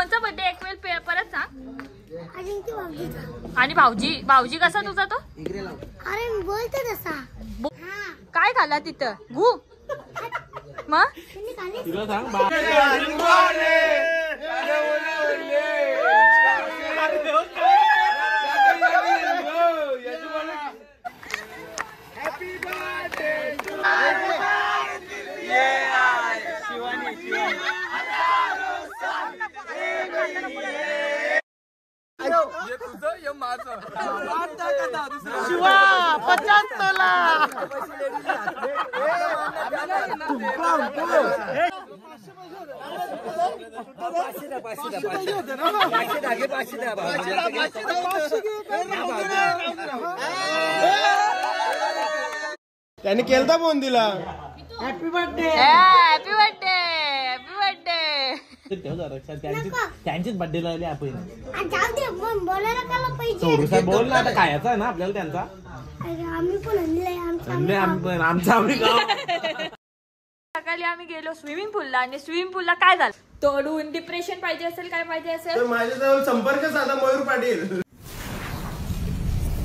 कोणचा बर्थडे एक वेळ परत सांग. आणि भाऊजी कसा तुझा तो. अरे बोलते तसा. काय खाल्ला तिथं गु मग शिवा 50 तोला. त्याने केलता फोन दिला. Happy birthday. Happy birthday happy birthday. त्यांचीच बर्थडे लावली आपण. बोलायला काला पाहिजे. बोल ना आता खायचा आहे ना आपल्याला त्यांचा. आम्ही पण आणलंय आमचा सकाळी आम्ही गेलो स्विमिंग पूलला आणि स्विमिंग पूलला काय झालं तोडून डिप्रेशन पाहिजे असेल काय पाहिजे असेल. माझ्याजवळ संपर्क साधा मयूर पाटील.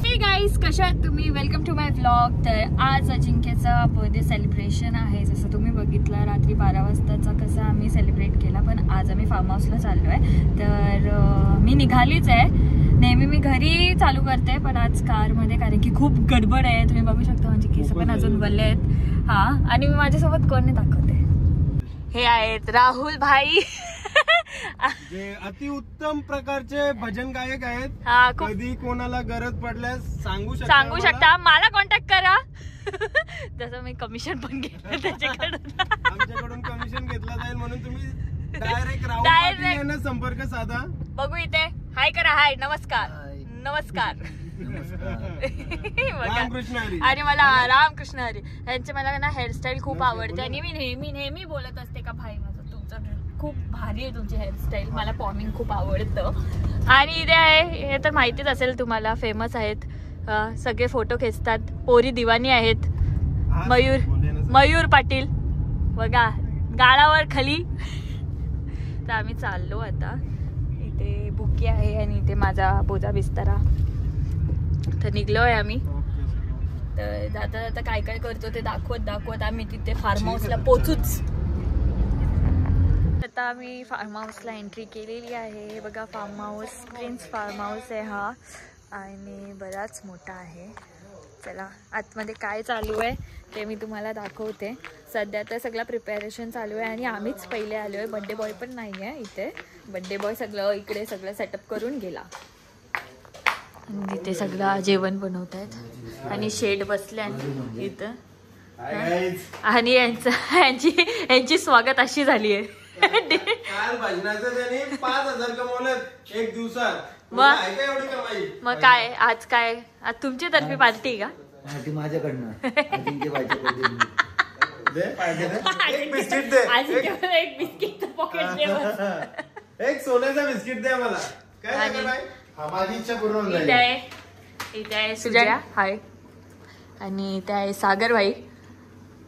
हे गाईज कशा आहात तुम्ही. Welcome to my vlog. तर आज अजिंक्यचा बर्थडे सेलिब्रेशन आहे. जसं तुम्ही बघितलं रात्री 12 वाजताचा कसा आम्ही सेलिब्रेट केला. पण आज आम्ही फार्म हाऊसला चाललो आहे. तर मी निघालीच आहे. नेहमी मी घरी चालू करते पण आज कारमध्ये कारण की खूप गडबड आहे. तुम्ही बघू शकता माझे केस पण अजून वल्ले आहेत. हा आणि मी माझ्यासोबत कोणी दाखवते. हे आहेत राहुल भाई. जे अतिउत्तम प्रकारचे भजन गायक आहेत. कधी कोणाला गरज पडल्यास सांगू शकता मला कॉन्टॅक्ट करा. जसं मी कमिशन पण घेतलं त्याच्याकडून. आमच्याकडून कमिशन घेतला जाईल म्हणून तुम्ही डायरेक्ट राहुल पाटील यांना संपर्क साधा. बघू इथे हाय करा. हाय नमस्कार नमस्कार. रामकृष्ण हरी. आणि मला रामकृष्ण हरी यांचे मला ना हेअरस्टाईल खूप आवडते आणि मी नेहमी बोलत असते का भाई माझं तुमचं खूप भारी आहे तुमची हेअरस्टाईल. मला पॉमिंग खूप आवडतं. आणि इथे आहे हे तर माहितीच असेल तुम्हाला फेमस आहेत. सगळे फोटो खेचतात. पोरी दिवाणी आहेत. मयूर पाटील बघा गाळावर खाली. तर आम्ही चाललो आता. इथे बुकी आहे आणि इथे माझा बोजा बिस्तारा. तर निघलोय आम्ही. तर जाता जाता काय काय करतो ते दाखवत आम्ही तिथे फार्म हाऊसला पोचूच. आता आम्ही फार्म हाऊसला एंट्री केलेली आहे. बघा farm house prince farm house आहे हा आणि बराच मोठा आहे. चला आतमध्ये काय चालू आहे ते मी तुम्हाला दाखवते. सध्या तर सगळं प्रिपरेशन चालू आहे आणि आम्हीच पहिले आलो आहे. बड्डे बॉय पण नाही आहे इथे. बड्डे बॉय सगळं इकडे सगळं सेटअप करून गेला. इथे सगळं जेवण बनवत आहेत आणि शेड बसले इथं. आणि यांची स्वागत अशी झाली आहे. काल भजनाचं त्यांनी 5,000 कमवलं एक दिवसात. मग काय आज काय आज तुमच्या तर्फे पार्टी का. माझ्याकडनं एक बिस्किट दे. एक बिस्किट पॉकेट दे. एक सोन्याचा बिस्किट द्या मला. काय माझी इच्छा पूर्ण होऊन जाईल. इथे आहे सुजया. हाय. आणि इथे आहे सागरभाई.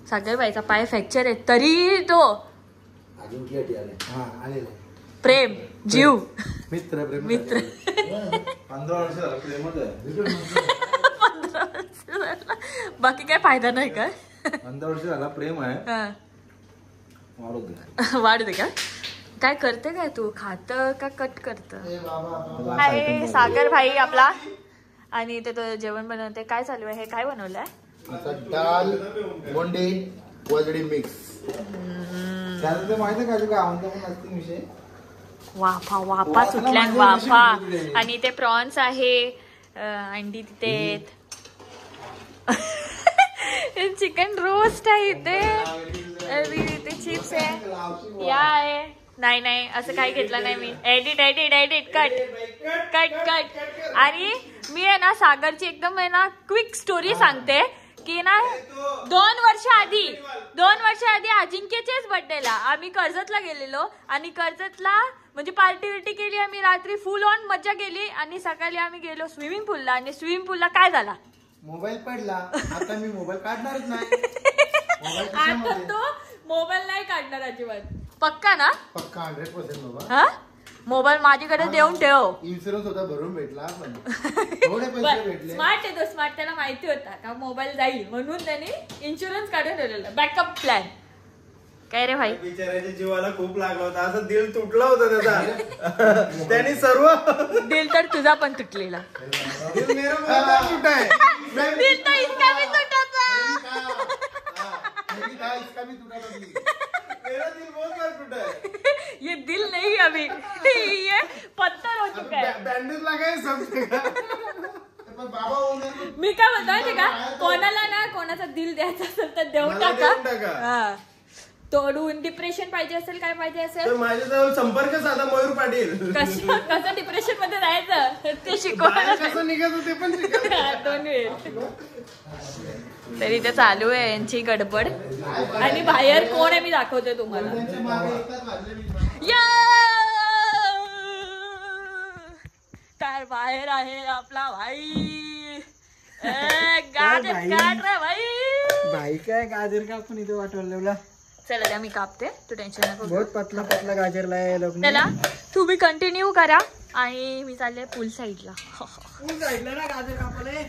सागरभाईचा पाय फ्रॅक्चर आहे तरी तो प्रेम जीव मित्र 15 वर्ष झालं प्रेमच आहे. 15 वर्ष झाला. बाकी काय फायदा नाही का. 15 वर्ष झाला प्रेम आहे. वाढू दे का. काय करते काय तू खात का कट करत. आहे सागर भाई आपला. आणि इथे तो जेवण बनवते. काय चालू आहे हे काय बनवलंय. डाल बोंडे वजडी मिक्स. माहिती का वाफा सुटल्या वाफा. आणि इथे प्रॉन्स आहे. अंडी तिथे चिकन रोस्ट आहे इथे. चिप्स आहे या आहे. नाही असं काही घेतलं नाही मी. Edit cut. आणि मी आहे ना सागरची एकदम आहे ना क्विक स्टोरी सांगते की ना 2 वर्ष आधी अजिंक्यच्याच बर्थडेला आम्ही कर्जतला गेलेलो आणि कर्जतला म्हणजे पार्टी केली आम्ही. रात्री फुल ऑन मजा केली आणि सकाळी आम्ही गेलो स्विमिंग पूलला आणि स्विमिंग पूलला काय झाला मोबाईल पडला. आता मी मोबाईल काढणारच नाही. आता तो मोबाईल नाही काढणार अजिबात. पक्का ना. पक्का 100% हा मोबाईल माझ्याकडे देऊन ठेव. इन्शुरन्स होता भरून भेटला पण थोडे पैसे भेटले. स्मार्ट आहे तो, स्मार्ट. त्याला माहिती होता का मोबाईल जाईल म्हणून त्याने इन्शुरन्स काढून ठेवलेला, बॅकअप प्लॅन. काय रे भाई, बिचाऱ्याच्या जीवाला खूप लागला होता, असं दिल तुटलं होतं त्याचा. त्यांनी सर्व दिल तर तुझा पण तुटलेला. दिल मेरा बहुत टूटा है. दिल तर इसका भी तुटाचा. इसका भी टूटा था दिल. मेरा दिल बहुत बार टूटा है. ये दिल नहीं अभी, ये पत्थर हो चुका है. बैंडेज लगाए सब जगह. पण बाबा बोलले मी काय म्हणतो माहिती का, कोणाला ना कोणाचा दिल द्यायचा असेल तर देऊन मला देऊन टाका. टाका. हा. तोडून डिप्रेशन पाहिजे असेल, काय पाहिजे तर असेल, माझ्याजवळ संपर्क साधा मयूर पाटील. कसं डिप्रेशन मध्ये जायचं ते बाहेर शिकवायला कसं निघायचं ते पण शिकायचं. दोन वेळ. तरी ते चालू आहे यांची गडबड. आणि बाहेर कोण आहे मी दाखवते तुम्हाला. त्यांच्या मागे एकाच वाजले मी. या तर बाहेर आहे आपला भाई. गाजर काढ रे भाई. भाई काय गाजर का आपण इथे वाटवलेला. चला द्या मी कापते, तू टेन्शन नको. बहुत पतला पतला गाजर लाय लोक. चला तुम्ही कंटिन्यू करा आणि मी चालले पूल साईडला. साईडला ना गाजर कापले.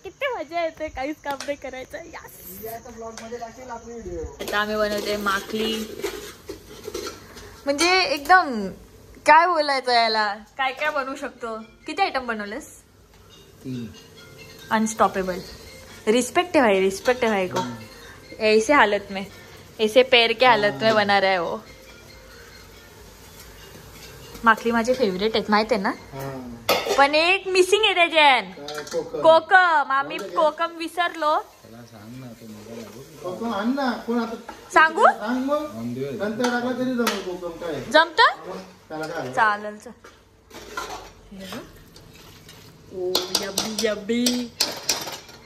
किती मजा येते, काहीच काम नाही करायचं. ब्लॉग मध्ये टाकेल आपली व्हिडिओ. आता आम्ही बनवते माकली. म्हणजे एकदम काय बोलायचं याला, काय काय बनवू शकतो. किती आयटम बनवलेस. 3. अनस्टॉपेबल. रिस्पेक्ट है भाई, रिस्पेक्ट है भाई को. ऐसे हालत में, ऐसे पैर के हालत में बना रहा है वो. माकली माझे फेवरेट आहेत माहित आहे ना. पण एक मिसिंग आहे त्याच्यात, कोकम. आम्ही कोकम विसरलो. कोकम आण ना. कोण आता सांगू सांग मग. नंतर टाकला तरी जमल कोकम. काय जमत. त्याला काय चालेल. ओ यब्बी यब्बी.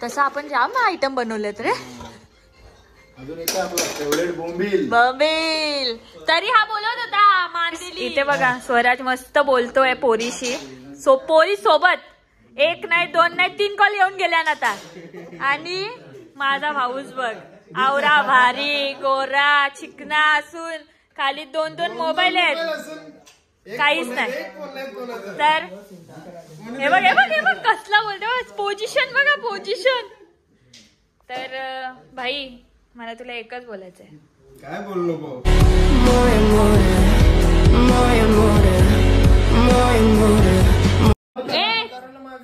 तसं आपण जाम आयटम बनवलेत रे. अजून येतं आपला फेवरेट बोंबील. बबेल. तरी हा बोलत होता मांदेली. इथे बघा स्वराज मस्त बोलतोय पोरीशी. पोरी सोबत 1 नाही 2 नाही 3 कॉल येऊन गेल्या ना आता. आणि माझा भाऊच बघ, आवरा भारी गोरा चिकना असून खाली 2-2 मोबाईल आहेत, काहीच नाही. तर हे बघ हे बघ हे बघ कसला बोलतो. पोझिशन बघा, पोझिशन. तर भाई मला तुला एकच बोलायचंय. काय बोललो भाऊ.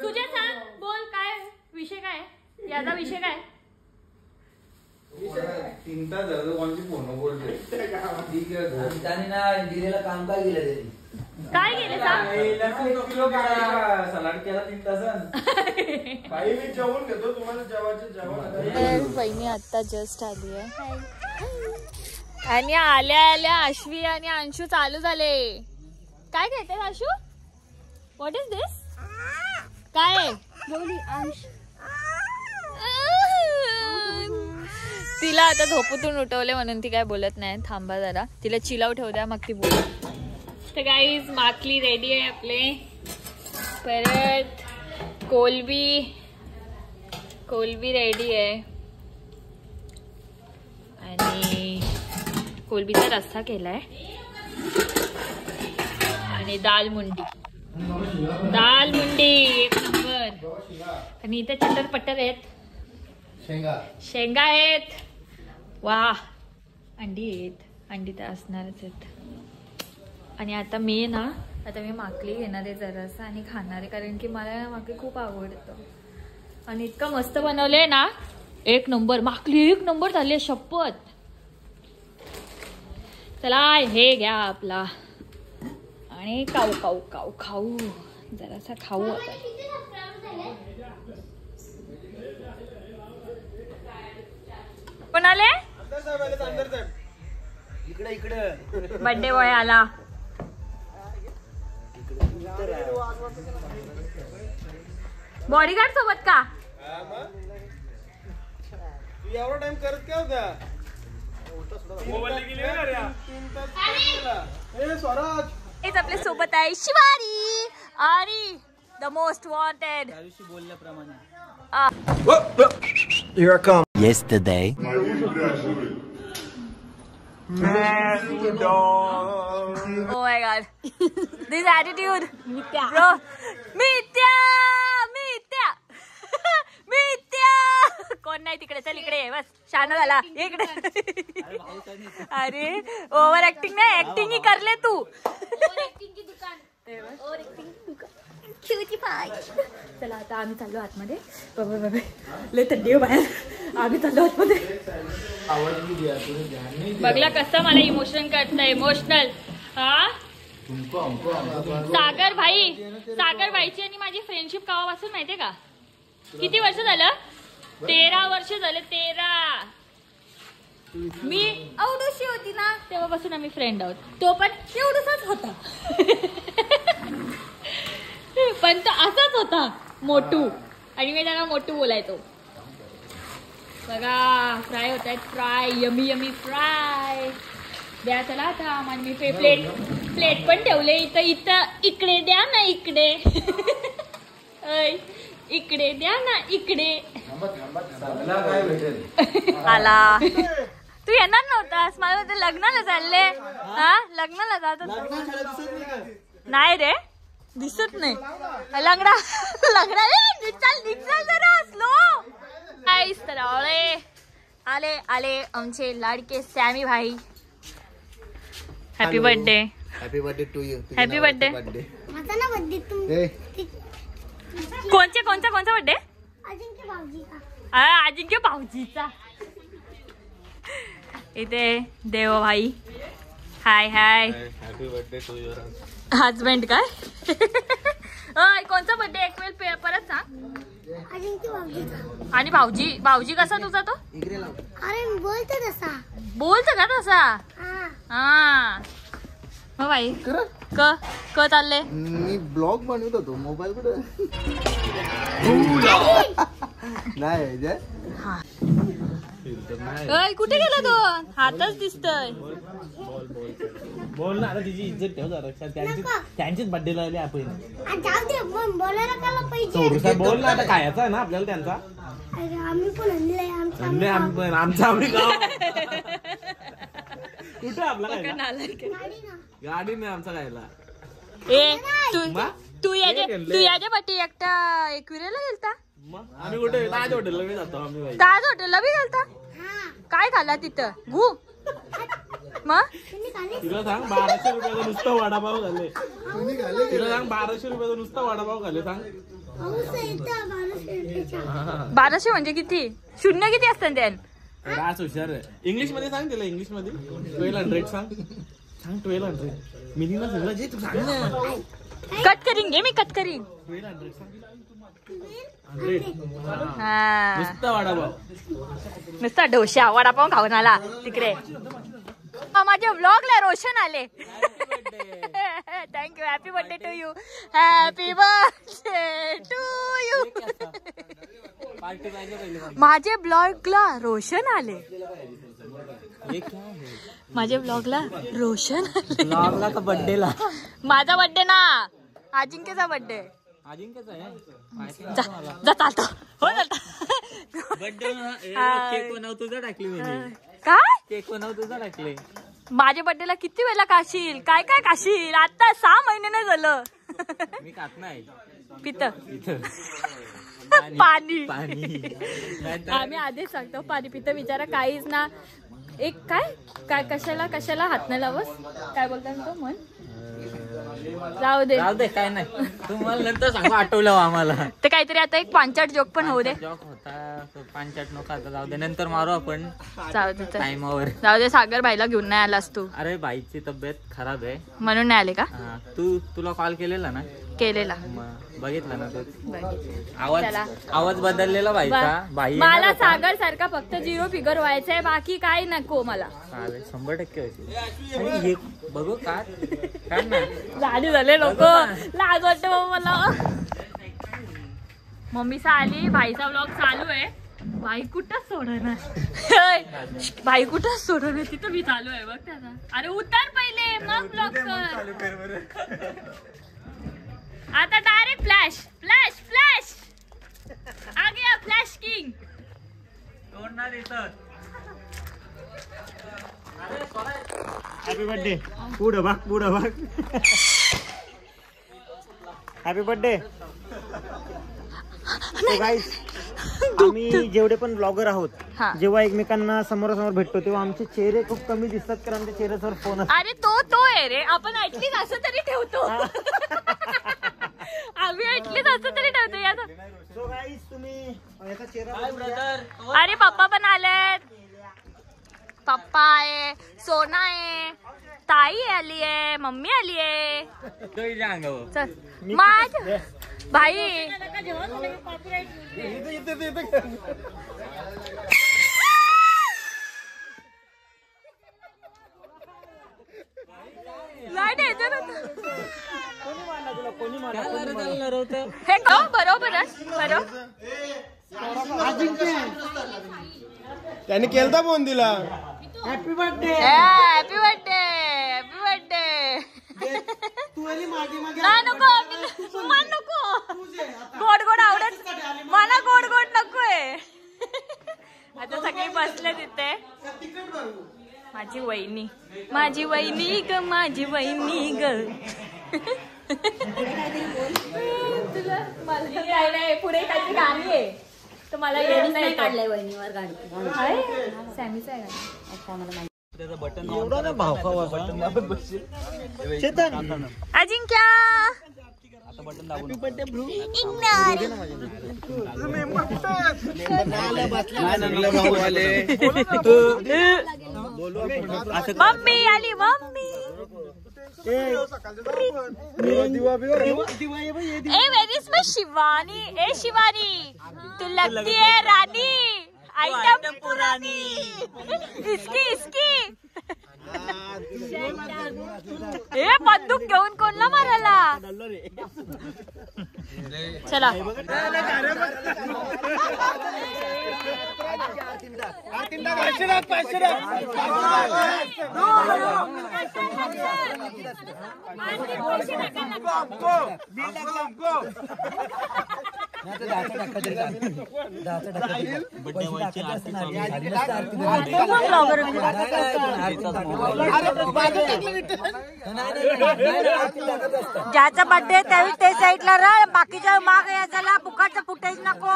तुझे सांग, बोल काय विषय, काय याचा विषय काय. 3 तास झालं कोणती फोन बोलते. त्याने ना दिलेलं काम काय केलं त्यांनी. काय गेले सांग. सलाड केला 3 तासात. बाई मी जेवण घेतो, तुम्हाला जेवायचं. बहिणी आता जस्ट आली आहे आणि आल्या आल्या अश्वी आणि अंशू चालू झाले. काय घेते अंशू. व्हॉट इज दिस. काय आहे. तिला आता झोपूतून उठवले म्हणून ती काय बोलत नाही. थांबा जरा, तिला चिलाव ठेवू द्या मग ती बोल. तर गाईज माकली रेडी आहे आपले. परत कोलबी रेडी आहे. आणि कोलबीचा रस्सा केलाय. आणि दाल मुंडी एक नंबर. आणि इथे चटर पट्टर आहेत, शेंगा आहेत. वा अंडी आहेत, अंडी तर असणारच आहेत. आणि आता मी माकली घेणार आहे जरासं आणि खाणार आहे, कारण की मला माकली खूप आवडतं. आणि इतकं मस्त बनवलंय ना, 1 नंबर. माकली 1 नंबर झाली, शपथ. चला हे घ्या आपला आणि खाऊ जरासा खाऊ आता. कोण आले. इकडे बर्थडे बॉय आला. बॉडीगार्ड सोबत का. एवढा टाइम करत काय होता. हेच आपल्या सोबत आहे शिवारी आणि द मोस्ट वॉन्टेड. बोलल्याप्रमाणे. Here I come. Yesterday. Oh my god. This attitude. Bro. मित्या. कोण नाही तिकडे, चल इकडे ये बस. शानू झाला इकडे. अरे ओव्हर ऍक्टिंग नाही, ऍक्टिंग ही करले तू. चला आता आम्ही चाललो आतमध्ये. लय थंडी बाहेर. आम्ही चाललो आतमध्ये. बघला कसं मला इमोशन करतंय. इमोशनल. हा सागर भाईची आणि माझी फ्रेंडशिप केव्हापासून माहितीये का? किती वर्ष झालं? 13 वर्ष झाले. 13. मी एवढीशी होती ना तेव्हापासून आम्ही फ्रेंड आहोत. तो पण एवढाच होता. पण तो असाच होता मोटू. आणि मी त्याला मोटू बोलायचो. बघा फ्राय होत आहेत. फ्राय यमी फ्राय द्या. चला आता मी प्लेट पण ठेवले इथं. इकडे द्या ना इकडे. इकडे द्या ना इकडे. आला. तू येणार नव्हतास. मला वाटतं लग्नाला चालले. हा लग्नाला जात नाही रे. दिसत नाही. लंगडा निघाल जरा स्लो. तर आले आमचे लाडके सॅमी भाई. Happy birthday. Happy birthday to you. Happy birthday. माझा ना बर्थडे कोणचा बर्थडे? अजिंक्य भाऊजीचा. अजिंक्य भाऊजीचा. इथे देव भाई. Hi happy birthday to your husband. काय कोणचा बर्थडे? एक वेळ परत सांग. अजिंक्य भाऊजीचा. आणि भाऊजी कसा तुझा तो? अरे बोलतो तसा. बोलतो का तसा? हा मग भाई क चालले. मी ब्लॉग बनवत होतो. मोबाईल कुठे नाही. कुठे गेला तो? हातच दिसतोय. बोल ना आता. तिची इज्जत ठेव जरा. त्यांचीच बर्थडे लावली आपण. जाऊ दे मग बोलायला काला पाहिजे. बोल ना आता. खायचा आहे ना आपल्याला त्यांचा. अरे आम्ही पण आणलंय. आमचा आम्ही कुठे आपला गाडी नाही आमचा खायला. तू याच्या पाठी एकटा एकविरेला गेलता. आम्ही कुठे ताज हॉटेलला बी जातो. आम्ही ताज हॉटेलला बी गेलता. काय खाल्ला तिथं? गु मग तिला सांग 1200 रुपयाचा नुसता वडापाव झाले. तिला सांग 1200 रुपयाचा नुसता वडापाव झाले. सांग 1200 म्हणजे किती? शून्य किती असतात त्यान? राज हुशार आहे. इंग्लिश मध्ये सांग तिला. इंग्लिश मध्ये 1200 सांग. 1200 मिनिमम सगळं जे तू सांग ना. कट करीन घे मी. कट करीन. 1200 सांग. नुसता वडापाव. नुसता डोशा वडापाव खाऊन आला तिकडे. माझ्या व्लॉगला रोशन आले. Thank you. Happy birthday to you. Happy birthday to you. माझे ब्लॉगला रोशन आले. माझ्या ब्लॉगला रोशन आले. ब्लॉगला का बर्थडेला? माझा बर्थडे ना. अजिंक्यचा बर्थडे. अजिंक्यच आहे. जा चालतो. हो चालतो. केक बनव तुझा टाकली. काय केक बनव तुझा टाकले. माझ्या बर्थडेला किती वेळा काशील? काय काशील? आता 6 महिने नाही झालं. मी खात नाही. पित पाणी. आम्ही आधीच सांगतो पाणी पित. विचारा काहीच ना. एक काय कशाला हात नाही लावस. काय बोलता तो मन. जाऊ दे काय नाही. तुम्हाला नंतर सांगू. आठवलं आम्हाला ते काहीतरी. आता एक पांचाट जोक पण होऊ दे. जॉक होता. पांचाट नको आता. जाऊ दे नंतर मारू आपण. जाऊ दे टाइमावर. जाऊ दे. सागर भाईला घेऊन नाही आलास तू. अरे बाईची तब्येत खराब आहे म्हणून नाही आले का? तुला कॉल केलेला ना? केलेला. बघितलं ना तू? आवाज बदललेला बाई. मला सागर सारखा फक्त 0 फिगर व्हायचंय. बाकी काय नको मला. 100% व्हायचे. बघू काय लाडी झाले लोक. लाज वाटते मला. मम्मीचा आली. भाईचा व्लॉग चालू आहे. भाई कुठंच सोडणार. भाई कुठंच सोडणार. तिथं मी चालू आहे बघ त्याचा. अरे उतर पहिले मग ब्लॉग कर. आता डायरेक्ट फ्लॅश. आ गया फ्लॅश किंग. Happy birthday. पुढं बघ. Happy birthday. गाईस, आम्ही जेवढे पण ब्लॉगर आहोत, जेव्हा एकमेकांना समोरासमोर भेटतो तेव्हा आमचे चेहरे खूप कमी दिसतात, कारण आमच्या चेहऱ्यावर फोन असतो. अरे तो आहे रे, आपण ऍटलीस्ट असं तरी ठेवतो. आम्ही ऍटलीस्ट असं तरी ठेवतो याचा. सो गाईस, तुम्ही याचा चेहरा. अरे पप्पा पण आलेत. पप्पा आहे, सोना आहे, ताई आली आहे, मम्मी आली आहे. चल माझ भाई. लाईट येते ना. हे का बरोबर त्याने केलता फोन दिला. Happy birthday. Happy birthday. Happy birthday. नाही नको, मला नको. गोड गोड आवडत मला, गोड गोड नकोय. आता सगळे बसले तिथे. माझी वहिनी ग, माझी वहिनी ग. तुला काय नाही, पुढे काहीतरी गाणी आहे तर मला येत नाही. काढलंय वहिनीवर गाणी. सॅमीचं आहे गाणं. एवढा ना भाव खावा Chetan. Ajinkya. Happy birthday bro. Mummy आली. मम्मी ए वेर इज माय शिवानी. ए शिवानी, तू लगती है रानी, आइटम पुरानी. इसकी ए बंदूक घेऊन कोणला मारायला. चला ज्याचा बर्थडे त्यावेळी ते साईडला राह, बाकीच्या माग याचा फुकाटचं फुटेज नको.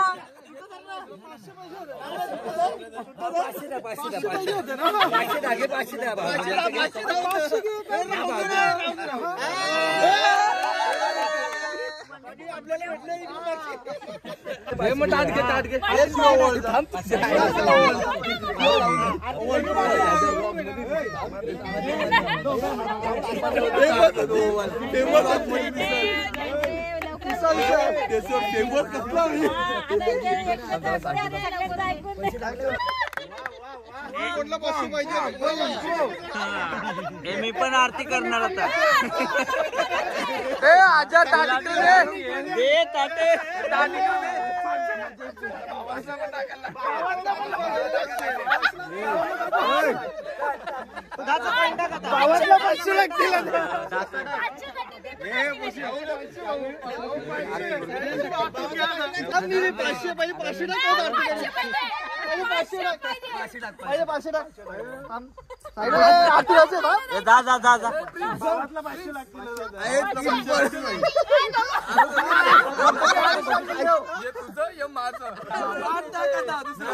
मी पण आरती करणार होता.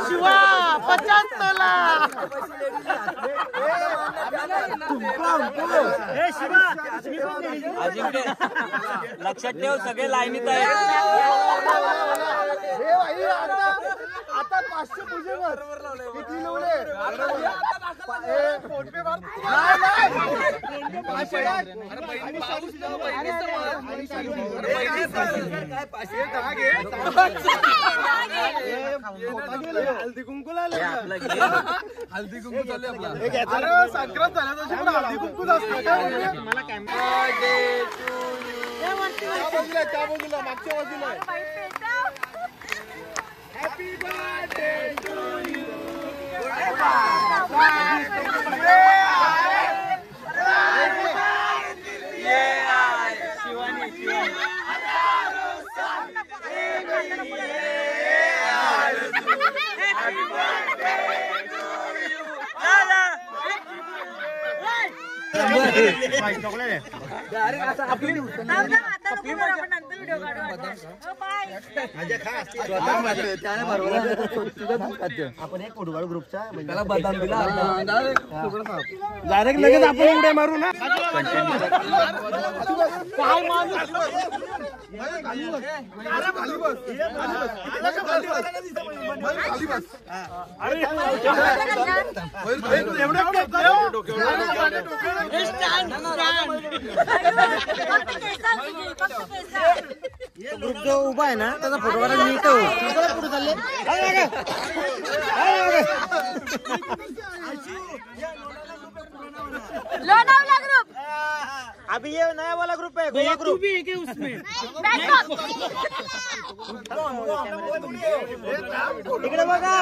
शिवा 50 तोला. लक्षात ठेव, सगळे लाईनीत आहे. आता 500 पूजेवर किती लावले? हल्दी कुंकू हल्दी कुंकू चालू संक्रांत झाल्या तशी पण हल्दी कुंकूच असतं. मला त्या बाजूला मागच्या बाजूला. Happy birthday to you. आपण एक फुटबॉल ग्रुपचा त्याला बदाम दिला डायरेक्ट लगेच आपण उड्या मारू ना. ग्रुप जो उभा आहे ना त्याचा फोटो काढायला मी इथं पुढे चालले. लोणावळा ग्रुप. अभी ये नया वाला ग्रुप है गोवा ग्रुप. इकडे बघा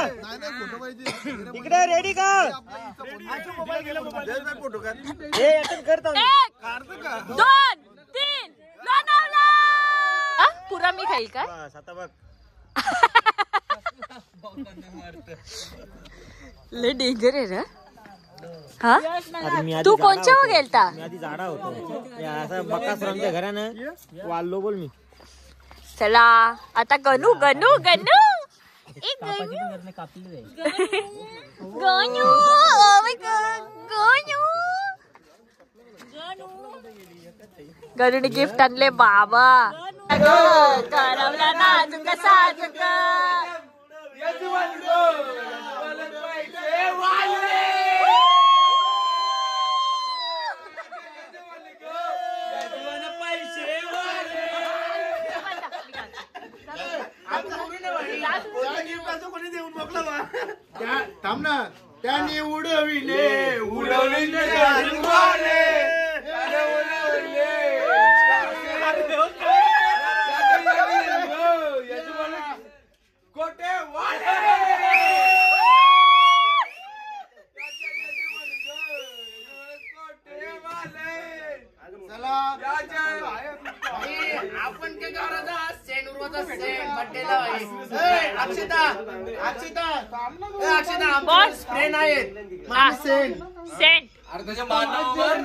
इकडे रेडी का हे अटेंड करतो. 1 2 3 लोणावळा. पुरा मी खाईल का? बस आता बघ लय डेंजर आहे रे. हा मी आधी तू झाडा कोणच्या होतो. गेलता? मी आधी झाडा होतो असं बकासुरांच्या घरानं वाल्लो बोल मी. चला आता गणू गणू गणू ए Ganu Ganu oh my god Ganu गणूने गिफ्ट आणले बाबा. करवला नाजूक साजूक थांब ना त्याने उडविले आपण काय करायचं सेंड उरवायचा सेंड बड्डेला अक्षिता अक्षिता अक्षिता आमचे स्प्रे नाहीत सेंड सेंट अरे त्याच्या मानावर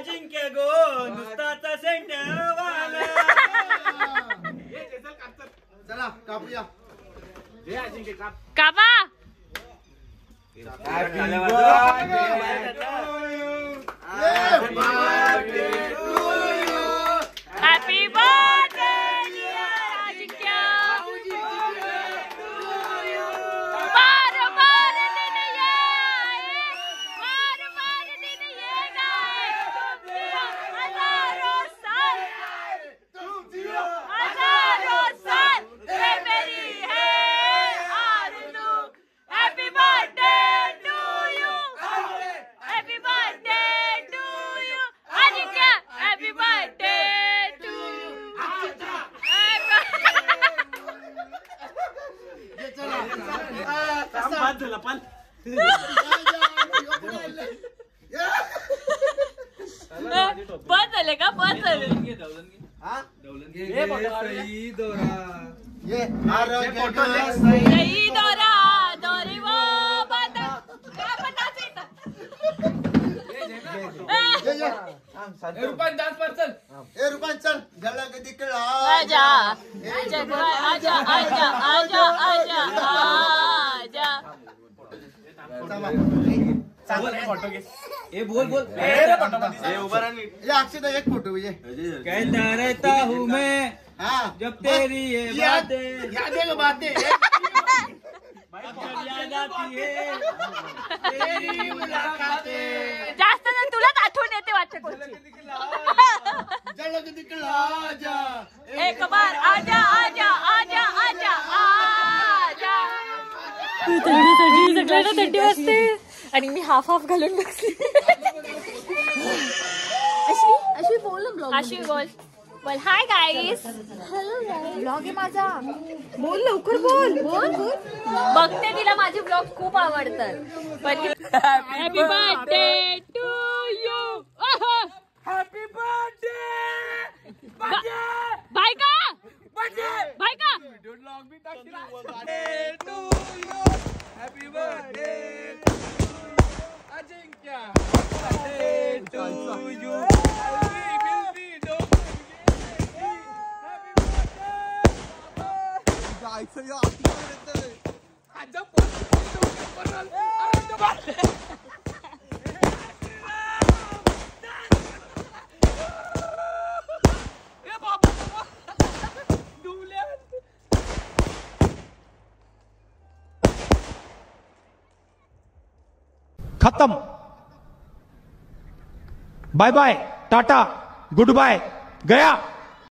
जिंक्या गो नुसताचा सेंटर चला कापूया काबा हॅपी बर्थडे आदित्य. बार बार दिन ये आए, बार बार दिन ये गाए. हजारों साल ये मेरी है आरज़ू. Happy birthday to you. Happy birthday to you Aditya. Happy birthday to you. बस झाले का? बस झाले. सही दोरा दोरी वो बता क्या बता सीता. रुपये 10%. ए रुपान चल झाला कधी कळा आजा जगवा आजा आजा आजा आजा आजा. बोल अक्षता एक फोटो ये कहता रहता हूँ मैं हाँ जब तेरी ये बातें याद है बातें याद आती है तेरी मुलाकातें. जास्त ना तुलाच आठवण येते वाटतं कोणची. झाला कधी कळा आजा एक बार आजा आजा आजा आजा आजा. सगळ्यांना 30 वाजते आणि मी हाफ घालून बसली. अश्वी बोल बोल हाय गाईस. ब्लॉग आहे माझा. बोल लवकर बोल बोल बोल. बघते तिला माझे ब्लॉग खूप आवडतात. पण happy birthday to you. Happy birthday बाय का बाय का. हॅपी बर्थडे खत्म. बाय बाय, टाटा, गुड बाय, गया.